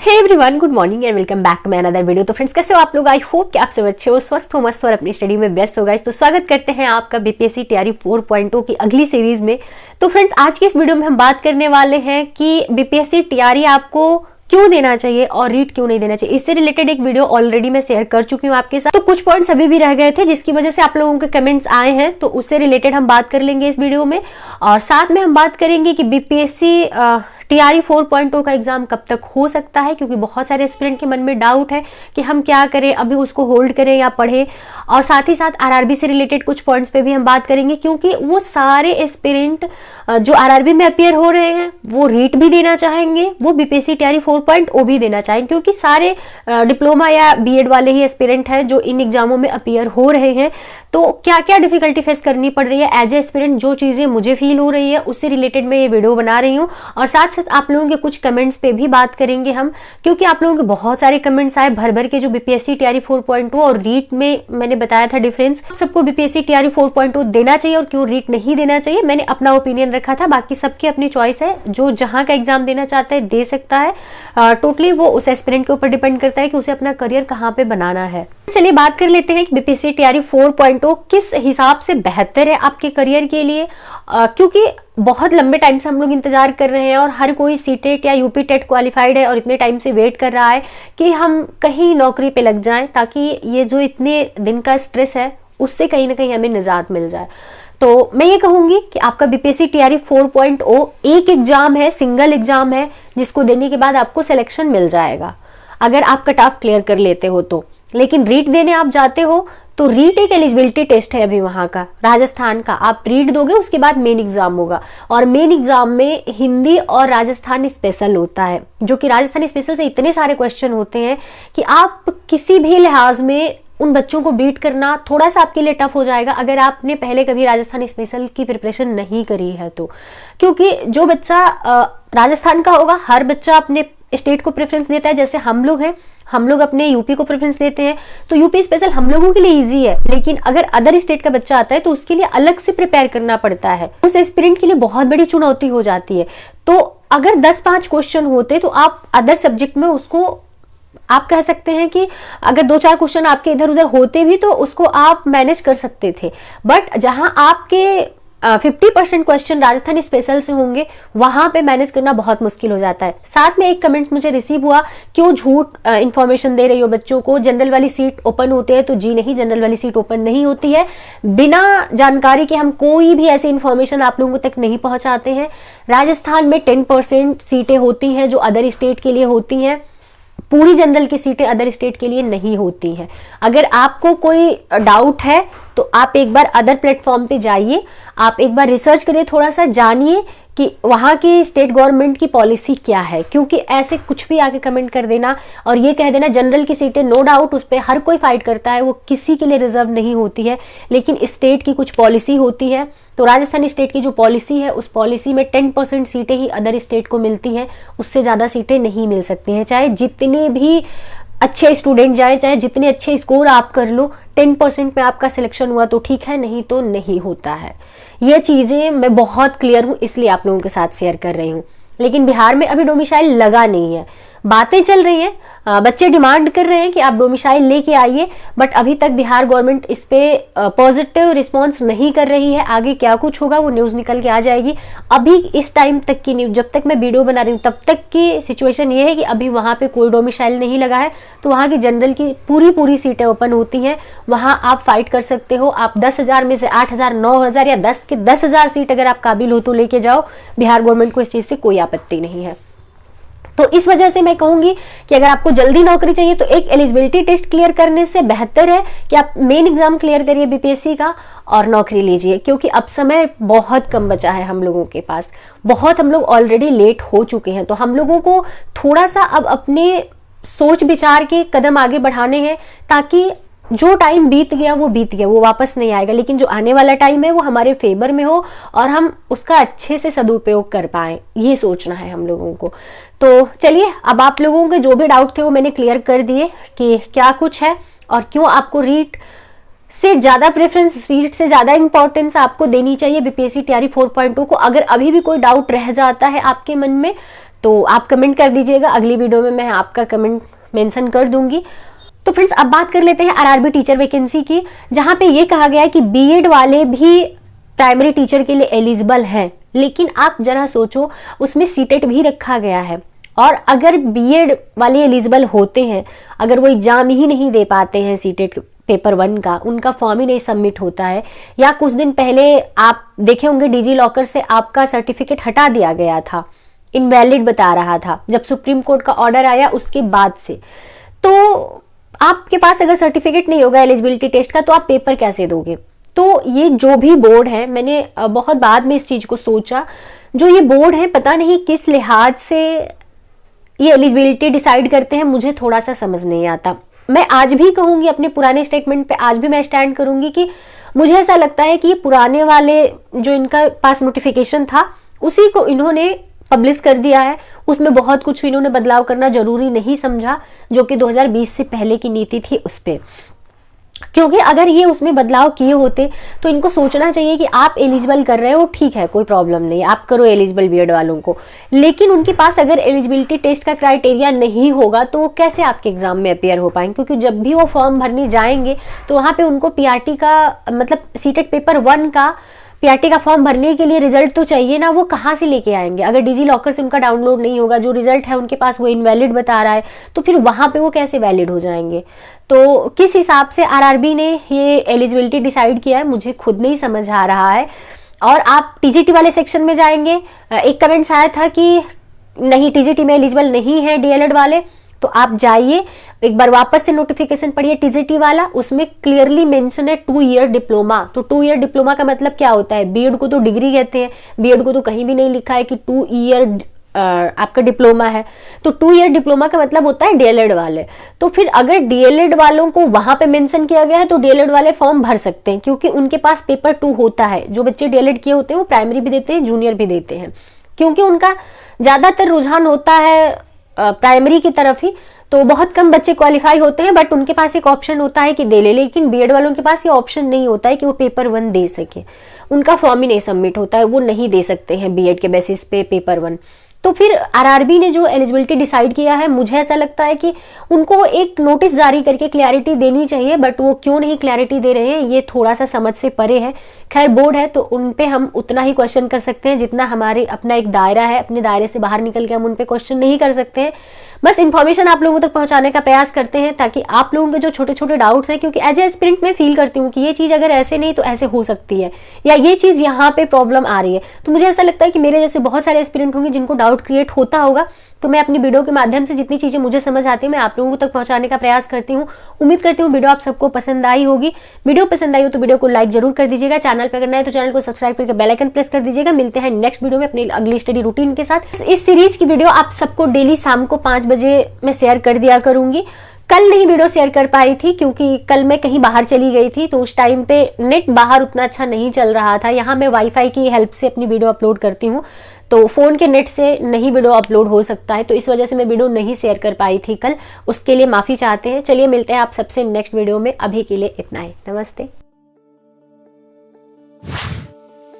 Hey everyone, good morning and welcome back to my another video. तो friends, कैसे हो आप लोग? आई होप कि आप सब अच्छे हो, स्वस्थ हो, मस्त हो और अपनी स्टडी में व्यस्त हो। गाइस, तो स्वागत करते हैं आपका बीपीएससी तैयारी 4.0 की अगली सीरीज में। तो फ्रेंड्स, आज की इस वीडियो में हम बात करने वाले हैं कि बीपीएससी तैयारी आपको क्यों देना चाहिए और रीट क्यों नहीं देना चाहिए। इससे रिलेटेड एक वीडियो ऑलरेडी मैं शेयर कर चुकी हूँ आपके साथ। तो कुछ पॉइंट्स अभी भी रह गए थे जिसकी वजह से आप लोगों के कमेंट्स आए हैं, तो उससे रिलेटेड हम बात कर लेंगे इस वीडियो में। और साथ में हम बात करेंगे कि बीपीएससी टीआरई 4.0 का एग्जाम कब तक हो सकता है, क्योंकि बहुत सारे एस्पिरेंट के मन में डाउट है कि हम क्या करें, अभी उसको होल्ड करें या पढ़ें। और साथ ही साथ आरआरबी से रिलेटेड कुछ पॉइंट्स पे भी हम बात करेंगे, क्योंकि वो सारे एस्पिरेंट जो आरआरबी में अपीयर हो रहे हैं वो रीट भी देना चाहेंगे, वो बीपीएससी टीआरई 4.0 भी देना चाहेंगे, क्योंकि सारे डिप्लोमा या बीएड वाले ही एस्पिरेंट हैं जो इन एग्जामों में अपीयर हो रहे हैं। तो क्या क्या डिफिकल्टी फेस करनी पड़ रही है एज ए एस्पिरेंट, जो चीजें मुझे फील हो रही है उससे रिलेटेड मैं ये वीडियो बना रही हूँ। और साथ साथ आप लोगों के कुछ कमेंट्स पे भी बात करेंगे हम, क्योंकि आप लोगों के बहुत सारे कमेंट्स आए भर भर के जो बीपीएससी टीआरई 4.0 और रीट में मैंने बताया था डिफरेंस। सबको बीपीएससी टीआरई 4.0 देना चाहिए और क्यों रीट नहीं देना चाहिए, मैंने अपना ओपिनियन रखा था। बाकी सबकी अपनी चॉइस है, जो जहां का एग्जाम देना चाहता है दे सकता है। टोटली वो उस एस्पिरेंट के ऊपर डिपेंड करता है कि उसे अपना करियर कहाँ पे बनाना है। चलिए बात कर लेते हैं कि बीपीएससी टीआरई 4.0 किस हिसाब से बेहतर है आपके करियर के लिए, क्योंकि बहुत लंबे टाइम से हम लोग इंतजार कर रहे हैं और हर कोई सीटेट या यूपी टेट क्वालिफाइड है और इतने टाइम से वेट कर रहा है कि हम कहीं नौकरी पे लग जाएं, ताकि ये जो इतने दिन का स्ट्रेस है उससे कहीं ना कहीं हमें निजात मिल जाए। तो मैं ये कहूंगी कि आपका बीपीएससी टीआरई 4.0 एक एग्जाम है, सिंगल एग्जाम है, जिसको देने के बाद आपको सिलेक्शन मिल जाएगा अगर आप कट ऑफ क्लियर कर लेते हो तो। लेकिन रीट देने आप जाते हो तो रीट एक एलिजिबिलिटी टेस्ट है अभी वहां का, राजस्थान का। आप रीट दोगे, उसके बाद मेन एग्जाम होगा, और मेन एग्जाम में हिंदी और राजस्थान स्पेशल होता है, जो कि राजस्थान स्पेशल से इतने सारे क्वेश्चन होते हैं कि आप किसी भी लिहाज में उन बच्चों को बीट करना थोड़ा सा आपके लिए टफ हो जाएगा अगर आपने पहले कभी राजस्थान स्पेशल की प्रिपरेशन नहीं करी है तो। क्योंकि जो बच्चा राजस्थान का होगा, हर बच्चा अपने स्टेट को प्रेफरेंस देता है, जैसे हम लोग हैं, हम लोग अपने यूपी को प्रेफरेंस देते हैं, तो यूपी स्पेशल हम लोगों के लिए इजी है। लेकिन अगर अदर स्टेट का बच्चा आता है तो उसके लिए अलग से प्रिपेयर करना पड़ता है, उस एस्पिरेंट के लिए बहुत बड़ी चुनौती हो जाती है। तो अगर 10-5 क्वेश्चन होते तो आप अदर सब्जेक्ट में उसको आप कह सकते हैं कि अगर 2-4 क्वेश्चन आपके इधर उधर होते भी तो उसको आप मैनेज कर सकते थे। बट जहां आपके 50% क्वेश्चन राजस्थानी स्पेशल से होंगे, वहां पे मैनेज करना बहुत मुश्किल हो जाता है। साथ में एक कमेंट मुझे रिसीव हुआ, क्यों झूठ इंफॉर्मेशन दे रही हो बच्चों को, जनरल वाली सीट ओपन होती है? तो जी नहीं, जनरल वाली सीट ओपन नहीं होती है। बिना जानकारी के हम कोई भी ऐसी इंफॉर्मेशन आप लोगों तक नहीं पहुंचाते हैं। राजस्थान में 10% सीटें होती हैं जो अदर स्टेट के लिए होती हैं, पूरी जनरल की सीटें अदर स्टेट के लिए नहीं होती हैं। अगर आपको कोई डाउट है तो आप एक बार अदर प्लेटफॉर्म पे जाइए, आप एक बार रिसर्च करिए, थोड़ा सा जानिए कि वहाँ की स्टेट गवर्नमेंट की पॉलिसी क्या है। क्योंकि ऐसे कुछ भी आके कमेंट कर देना और ये कह देना जनरल की सीटें, नो डाउट उस पर हर कोई फाइट करता है, वो किसी के लिए रिजर्व नहीं होती है, लेकिन स्टेट की कुछ पॉलिसी होती है। तो राजस्थान स्टेट की जो पॉलिसी है, उस पॉलिसी में 10% सीटें ही अदर स्टेट को मिलती हैं, उससे ज़्यादा सीटें नहीं मिल सकती हैं। चाहे जितने भी अच्छे स्टूडेंट जाए, चाहे जितने अच्छे स्कोर आप कर लो, 10% में आपका सिलेक्शन हुआ तो ठीक है, नहीं तो नहीं होता है। ये चीजें मैं बहुत क्लियर हूं, इसलिए आप लोगों के साथ शेयर कर रही हूं। लेकिन बिहार में अभी डोमिसाइल लगा नहीं है, बातें चल रही हैं, बच्चे डिमांड कर रहे हैं कि आप डोमिसाइल लेके आइए, बट अभी तक बिहार गवर्नमेंट इस पे पॉजिटिव रिस्पांस नहीं कर रही है। आगे क्या कुछ होगा वो न्यूज निकल के आ जाएगी। अभी इस टाइम तक की न्यूज, जब तक मैं वीडियो बना रही हूँ तब तक की सिचुएशन ये है कि अभी वहां पे कोई डोमिसाइल नहीं लगा है, तो वहां की जनरल की पूरी सीटें ओपन होती हैं, वहां आप फाइट कर सकते हो। आप 10,000 में से 8,000, 9,000 या 10,000 सीट अगर आप काबिल हो तो लेके जाओ, बिहार गवर्नमेंट को इस चीज से कोई आपत्ति नहीं है। तो इस वजह से मैं कहूंगी कि अगर आपको जल्दी नौकरी चाहिए तो एक एलिजिबिलिटी टेस्ट क्लियर करने से बेहतर है कि आप मेन एग्जाम क्लियर करिए बीपीएससी का और नौकरी लीजिए, क्योंकि अब समय बहुत कम बचा है हम लोगों के पास। बहुत हम लोग ऑलरेडी लेट हो चुके हैं, तो हम लोगों को थोड़ा सा अब अपने सोच विचार के कदम आगे बढ़ाने हैं, ताकि जो टाइम बीत गया वो बीत गया, वो वापस नहीं आएगा, लेकिन जो आने वाला टाइम है वो हमारे फेवर में हो और हम उसका अच्छे से सदुपयोग कर पाएं, ये सोचना है हम लोगों को। तो चलिए, अब आप लोगों के जो भी डाउट थे वो मैंने क्लियर कर दिए कि क्या कुछ है और क्यों आपको रीट से ज़्यादा प्रेफरेंस, सीट से ज़्यादा इंपॉर्टेंस आपको देनी चाहिए बीपीएससी तैयारी 4.0 को। अगर अभी भी कोई डाउट रह जाता है आपके मन में तो आप कमेंट कर दीजिएगा, अगली वीडियो में मैं आपका कमेंट मेंशन कर दूंगी। तो फ्रेंड्स अब बात कर लेते हैं आरआरबी टीचर वैकेंसी की, जहां पे ये कहा गया है कि बीएड वाले भी प्राइमरी टीचर के लिए एलिजिबल हैं। लेकिन आप जरा सोचो, उसमें सीटेट भी रखा गया है, और अगर बीएड वाले एलिजिबल होते हैं, अगर वो एग्जाम ही नहीं दे पाते हैं सीटेट पेपर 1 का, उनका फॉर्म ही नहीं सबमिट होता है, या कुछ दिन पहले आप देखे होंगे डिजी लॉकर से आपका सर्टिफिकेट हटा दिया गया था, इनवैलिड बता रहा था जब सुप्रीम कोर्ट का ऑर्डर आया उसके बाद से, तो आपके पास अगर सर्टिफिकेट नहीं होगा एलिजिबिलिटी टेस्ट का तो आप पेपर कैसे दोगे। तो ये जो भी बोर्ड है, मैंने बहुत बाद में इस चीज को सोचा, जो ये बोर्ड है पता नहीं किस लिहाज से ये एलिजिबिलिटी डिसाइड करते हैं, मुझे थोड़ा सा समझ नहीं आता। मैं आज भी कहूंगी, अपने पुराने स्टेटमेंट पे आज भी मैं स्टैंड करूंगी कि मुझे ऐसा लगता है कि ये पुराने वाले जो इनका पास नोटिफिकेशन था उसी को इन्होंने पब्लिश कर दिया है, उसमें बहुत कुछ इन्होंने बदलाव करना जरूरी नहीं समझा, जो कि 2020 से पहले की नीति थी उस पे। क्योंकि अगर ये उसमें बदलाव किए होते तो इनको सोचना चाहिए कि आप एलिजिबल कर रहे हो, ठीक है, कोई प्रॉब्लम नहीं, आप करो एलिजिबल बीएड वालों को, लेकिन उनके पास अगर एलिजिबिलिटी टेस्ट का क्राइटेरिया नहीं होगा तो वो कैसे आपके एग्जाम में अपियर हो पाएंगे। क्योंकि जब भी वो फॉर्म भरने जाएंगे तो वहां पे उनको पीआरटी का मतलब सीटेट पेपर 1 का पीआरटी का फॉर्म भरने के लिए रिजल्ट तो चाहिए ना, वो कहाँ से लेके आएंगे। अगर डिजी लॉकर से उनका डाउनलोड नहीं होगा, जो रिजल्ट है उनके पास वो इनवैलिड बता रहा है, तो फिर वहां पे वो कैसे वैलिड हो जाएंगे। तो किस हिसाब से आरआरबी ने ये एलिजिबिलिटी डिसाइड किया है मुझे खुद नहीं समझ आ रहा है। और आप टीजीटी वाले सेक्शन में जाएंगे, एक कमेंट्स आया था कि नहीं टीजीटी में एलिजिबल नहीं है डीएलएड वाले, तो आप जाइए एक बार वापस से नोटिफिकेशन पढ़िए टीजीटी वाला, उसमें क्लियरली मेंशन है 2 ईयर डिप्लोमा। तो 2 ईयर डिप्लोमा का मतलब क्या होता है, बीएड को तो डिग्री कहते हैं, बीएड को तो कहीं भी नहीं लिखा है कि 2 ईयर आपका डिप्लोमा है। तो 2 ईयर डिप्लोमा का मतलब होता है डीएलएड वाले। तो फिर अगर डीएलएड वालों को वहां पे मेंशन किया गया है तो डीएलएड वाले फॉर्म भर सकते हैं, क्योंकि उनके पास पेपर 2 होता है। जो बच्चे डीएलएड किए होते हैं वो प्राइमरी भी देते हैं, जूनियर भी देते हैं, क्योंकि उनका ज्यादातर रुझान होता है प्राइमरी की तरफ ही। तो बहुत कम बच्चे क्वालिफाई होते हैं, बट उनके पास एक ऑप्शन होता है कि दे ले। लेकिन बीएड वालों के पास ये ऑप्शन नहीं होता है कि वो पेपर 1 दे सके, उनका फॉर्म ही नहीं सबमिट होता है, वो नहीं दे सकते हैं बीएड के बेसिस पे पेपर 1। तो फिर आरआरबी ने जो एलिजिबिलिटी डिसाइड किया है, मुझे ऐसा लगता है कि उनको एक नोटिस जारी करके क्लैरिटी देनी चाहिए, बट वो क्यों नहीं क्लैरिटी दे रहे हैं ये थोड़ा सा समझ से परे है। खैर बोर्ड है तो उन पे हम उतना ही क्वेश्चन कर सकते हैं जितना हमारे अपना एक दायरा है, अपने दायरे से बाहर निकल के हम उन पे क्वेश्चन नहीं कर सकते हैं। बस इन्फॉर्मेशन आप लोगों तक पहुंचाने का प्रयास करते हैं ताकि आप लोगों के जो छोटे छोटे डाउट्स हैं, क्योंकि एज ए एस्पिरेंट में फील करती हूँ कि ये चीज अगर ऐसे नहीं तो ऐसे हो सकती है, या ये चीज यहाँ पे प्रॉब्लम आ रही है, तो मुझे ऐसा लगता है कि मेरे जैसे बहुत सारे एस्पिरेंट होंगे जिनको डाउट क्रिएट होता होगा। तो मैं अपनी वीडियो के माध्यम से जितनी चीजें मुझे समझ आती है मैं आप लोगों तक पहुंचाने का प्रयास करती हूँ। उम्मीद करती हूँ वीडियो आप सबको पसंद आई होगी। वीडियो पसंद आई हो तो वीडियो को लाइक जरूर कर दीजिएगा, चैनल पर करना है तो चैनल को सब्सक्राइब करके बेल आइकन प्रेस कर दीजिएगा। मिलते हैं नेक्स्ट वीडियो में अपनी अगली स्टडी रूटीन के साथ। इस सीरीज की वीडियो आप सबको डेली शाम को 5 बजे मैं शेयर कर दिया करूंगी। कल नहीं वीडियो शेयर कर पाई थी क्योंकि कल मैं कहीं बाहर चली गई थी, तो उस टाइम पे नेट बाहर उतना अच्छा नहीं चल रहा था। यहाँ मैं वाईफाई की हेल्प से अपनी वीडियो अपलोड करती हूँ, तो फोन के नेट से नहीं वीडियो अपलोड हो सकता है, तो इस वजह से मैं वीडियो नहीं शेयर कर पाई थी कल, उसके लिए माफी चाहते हैं। चलिए मिलते हैं आप सबसे नेक्स्ट वीडियो में, अभी के लिए इतना ही, नमस्ते।